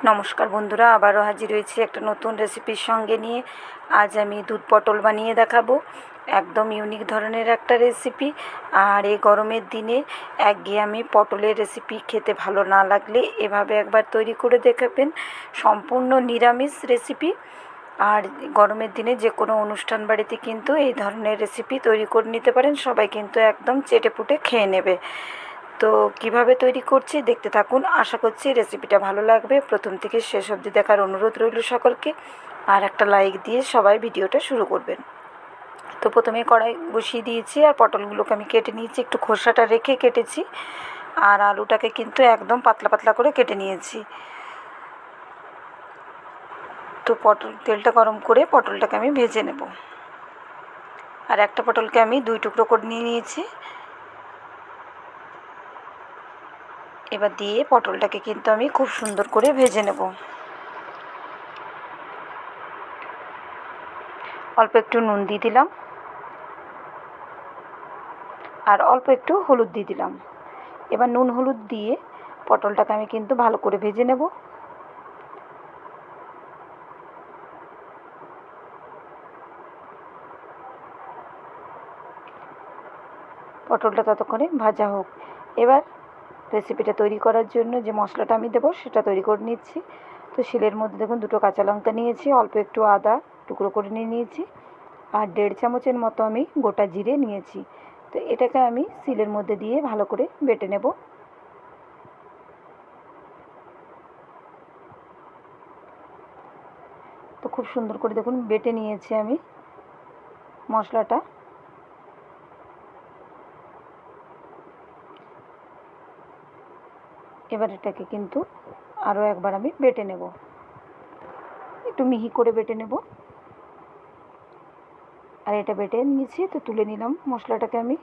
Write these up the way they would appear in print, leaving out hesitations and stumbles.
নমস্কার বন্ধুরা, আবারও হাজির হয়েছি একটা নতুন রেসিপির সঙ্গে নিয়ে। আজ আমি দুধ পটল বানিয়ে দেখাবো। একদম ইউনিক ধরনের একটা রেসিপি। আর এই গরমের দিনে একঘেয়েমি পটলের রেসিপি খেতে ভালো না লাগলে এভাবে একবার তৈরি করে দেখাবেন। সম্পূর্ণ নিরামিষ রেসিপি। আর গরমের দিনে যে কোনো অনুষ্ঠান বাড়িতে কিন্তু এই ধরনের রেসিপি তৈরি করে নিতে পারেন, সবাই কিন্তু একদম চেটেপুটে খেয়ে নেবে। তো কিভাবে তৈরি করছি দেখতে থাকুন। আশা করছি রেসিপিটা ভালো লাগবে। প্রথম থেকে শেষ অবধি দেখার অনুরোধ রইল সকলকে। আর একটা লাইক দিয়ে সবাই ভিডিওটা শুরু করবেন। তো প্রথমে কড়াই বসিয়ে দিয়েছি আর পটলগুলোকে আমি কেটে নিয়েছি, একটু খোসাটা রেখে কেটেছি। আর আলুটাকে কিন্তু একদম পাতলা পাতলা করে কেটে নিয়েছি। তো তেলটা গরম করে পটলটাকে আমি ভেজে নেব। আর একটা পটলকে আমি 2 টুকরো করে নিয়েছি। এবার দিয়ে পটলটাকে কিন্তু আমি খুব সুন্দর করে ভেজে নেব। অল্প একটু নুন দিয়ে দিলাম আর অল্প একটু হলুদ দিয়ে দিলাম। এবার নুন হলুদ দিয়ে পটলটাকে আমি কিন্তু ভালো করে ভেজে নেব। পটলটা ততক্ষণে ভাজা হোক। এবার রেসিপিটা তৈরি করার জন্য যে মশলাটা আমি দেবো সেটা তৈরি করে নিচ্ছি। তো শিলের মধ্যে দেখুন 2টো কাঁচা লঙ্কা নিয়েছি, অল্প একটু আদা টুকরো করে নিয়েছি, আর 1.5 চামচের মতো আমি গোটা জিরে নিয়েছি। তো এটাকে আমি শিলের মধ্যে দিয়ে ভালো করে বেটে নেব। তো খুব সুন্দর করে দেখুন বেটে নিয়েছি আমি মশলাটা। এবার এটাকে কিন্তু আরও একবার আমি বেটে নেব, একটু মিহি করে বেটে নেব। আর এটা বেটে নিয়েছি, তো তুলে নিলাম মশলাটাকে আমি।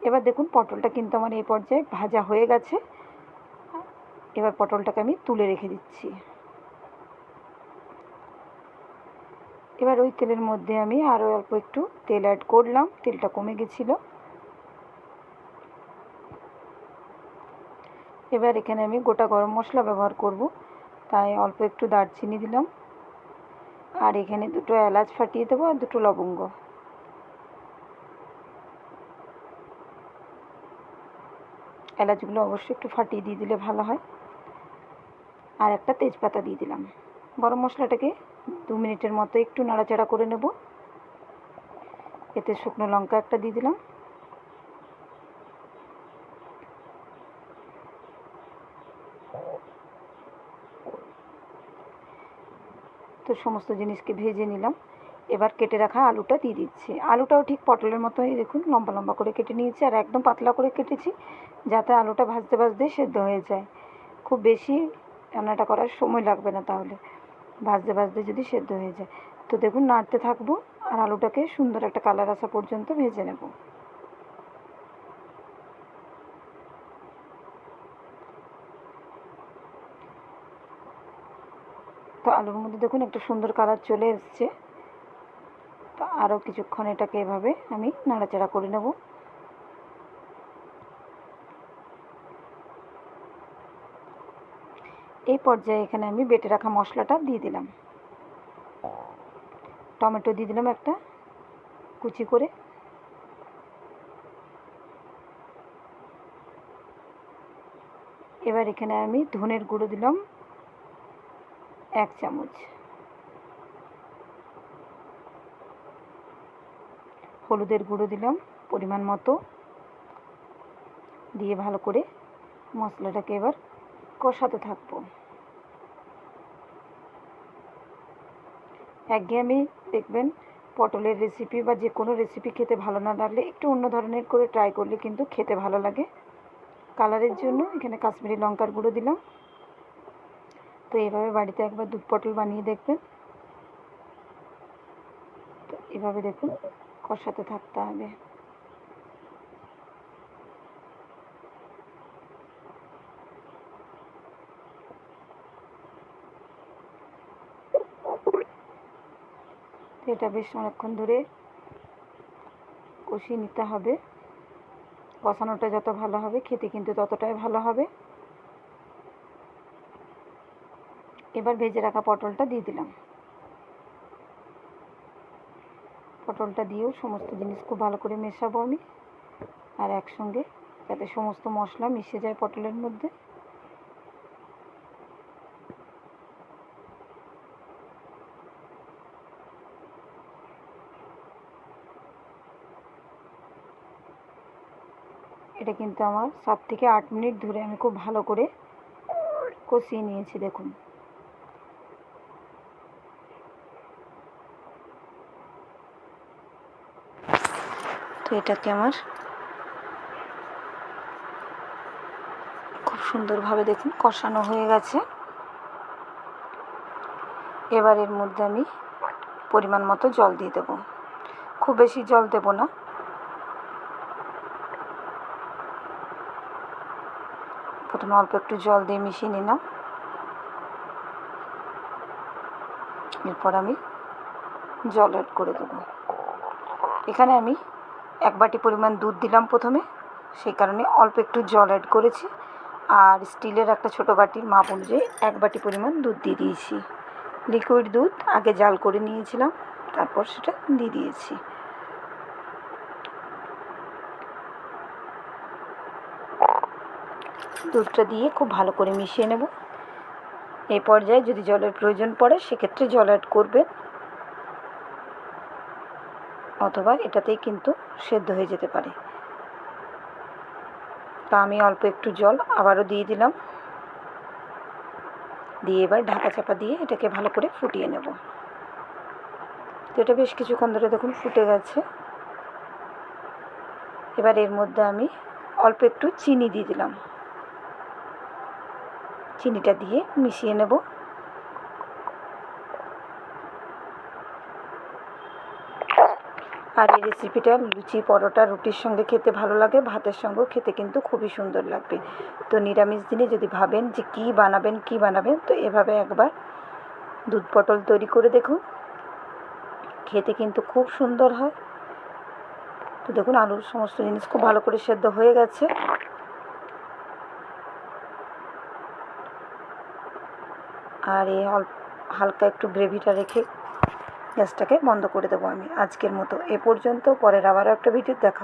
এবার দেখুন পটলটা কিন্তু আমার এই পর্যায়ে ভাজা হয়ে গেছে। এবার পটলটাকে আমি তুলে রেখে দিচ্ছি। এবার ওই তেলের মধ্যে আমি আরও অল্প একটু তেল অ্যাড করলাম, তেলটা কমে গেছিলো। এবার এখানে আমি গোটা গরম মশলা ব্যবহার করব, তাই অল্প একটু দারচিনি দিলাম। আর এখানে 2টো এলাচ ফাটিয়ে দেবো আর 2টো লবঙ্গ। এলাচগুলো অবশ্যই একটু ফাটিয়ে দিয়ে দিলে ভালো হয়। আর একটা তেজপাতা দিয়ে দিলাম। গরম মশলাটাকে 2 মিনিটের মতো একটু নাড়াচাড়া করে নেব। এতে শুকনো লঙ্কা একটা দিয়ে দিলাম। তো সমস্ত জিনিসকে ভেজে নিলাম। এবার কেটে রাখা আলুটা দিয়ে দিচ্ছি। আলুটাও ঠিক পটলের মতোই দেখুন লম্বা লম্বা করে কেটে নিয়েছি, আর একদম পাতলা করে কেটেছি, যাতে আলুটা ভাজতে ভাজতে সেদ্ধ হয়ে যায়। খুব বেশি রান্নাটা করার সময় লাগবে না, তাহলে ভাজতে ভাজতে যদি সেদ্ধ হয়ে যায়। তো দেখুন নাড়তে থাকবো আর আলুটাকে সুন্দর একটা কালার আসা পর্যন্ত ভেজে নেব। তো আলুর মধ্যে দেখুন একটা সুন্দর কালার চলে এসছে। তো আরও কিছুক্ষণ এটাকে এভাবে আমি নাড়াচাড়া করে নেব। এই পর্যায়ে এখানে আমি বেটে রাখা মশলাটা দিয়ে দিলাম। টমেটো দিয়ে দিলাম একটা কুচি করে। এবার এখানে আমি ধনের গুঁড়ো দিলাম 1 চামচ, হলুদের গুঁড়ো দিলাম পরিমাণ মতো, দিয়ে ভালো করে মশলাটাকে এবার কষাতে থাকবো। একঘেয়েমি দেখবেন পটলের রেসিপি বা যে কোনো রেসিপি খেতে ভালো না লাগলে একটু অন্য ধরনের করে ট্রাই করলে কিন্তু খেতে ভালো লাগে। কালারের জন্য এখানে কাশ্মীরি লঙ্কার গুঁড়ো দিলাম। তো এভাবে বাড়িতে একবার দুধ পটল বানিয়ে দেখবেন। তো এভাবে দেখুন কষাতে থাকতে হবে। তো এটা বেশ অনেকক্ষণ ধরে কষিয়ে নিতে হবে। কষানোটা যত ভালো হবে খেতে কিন্তু ততটাই ভালো হবে। এবার ভেজে রাখা পটলটা দিয়ে দিলাম। পটলটা দিয়েও সমস্ত জিনিস খুব ভালো করে মেশাবো আমি, আর একসঙ্গে যাতে সমস্ত মশলা মিশে যায় পটলের মধ্যে। এটা কিন্তু আমার 7 থেকে 8 মিনিট ধরে আমি খুব ভালো করে কষিয়ে নিয়েছি। দেখুন, তো এটাকে আমার খুব সুন্দরভাবে দেখুন কষানো হয়ে গেছে। এবার এর মধ্যে আমি পরিমাণ মতো জল দিয়ে দেবো। খুব বেশি জল দেব না, প্রথমে অল্প একটু জল দিয়ে মিশিয়ে নিলাম। এরপর আমি জল অ্যাড করে দেবো। এখানে আমি 1 বাটি পরিমাণ দুধ দিলাম প্রথমে, সেই কারণে অল্প একটু জল অ্যাড করেছি। আর স্টিলের একটা ছোটো বাটির মাপ অনুযায়ী 1 বাটি পরিমাণ দুধ দিয়ে দিয়েছি। লিকুইড দুধ আগে জাল করে নিয়েছিলাম, তারপর সেটা দিয়ে দিয়েছি। দুধটা দিয়ে খুব ভালো করে মিশিয়ে নেব। এই পর্যায়ে যদি জলের প্রয়োজন পড়ে সেক্ষেত্রে জল অ্যাড করবেন, অথবা এটাতেই কিন্তু সেদ্ধ হয়ে যেতে পারে। তা আমি অল্প একটু জল আবারও দিয়ে দিলাম, দিয়ে এবার ঢাকা চাপা দিয়ে এটাকে ভালো করে ফুটিয়ে নেব। তো এটা বেশ কিছুক্ষণ ধরে দেখুন ফুটে গেছে। এবার এর মধ্যে আমি অল্প একটু চিনি দিয়ে দিলাম। চিনিটা দিয়ে মিশিয়ে নেব। আর এই রেসিপিটা লুচি, পরোটা, রুটির সঙ্গে খেতে ভালো লাগে, ভাতের সঙ্গেও খেতে কিন্তু খুবই সুন্দর লাগবে। তো নিরামিষ দিনে যদি ভাবেন যে কী বানাবেন, তো এভাবে একবার দুধ পটল তৈরি করে দেখুন, খেতে কিন্তু খুব সুন্দর হয়। তো দেখুন আলুর সমস্ত জিনিস খুব ভালো করে সেদ্ধ হয়ে গেছে। আর এই হালকা একটু গ্রেভিটা রেখে গ্যাসটাকে বন্ধ করে দেবো আমি। আজকের মতো এ পর্যন্ত, পরের আবারও একটা ভিডিও দেখা।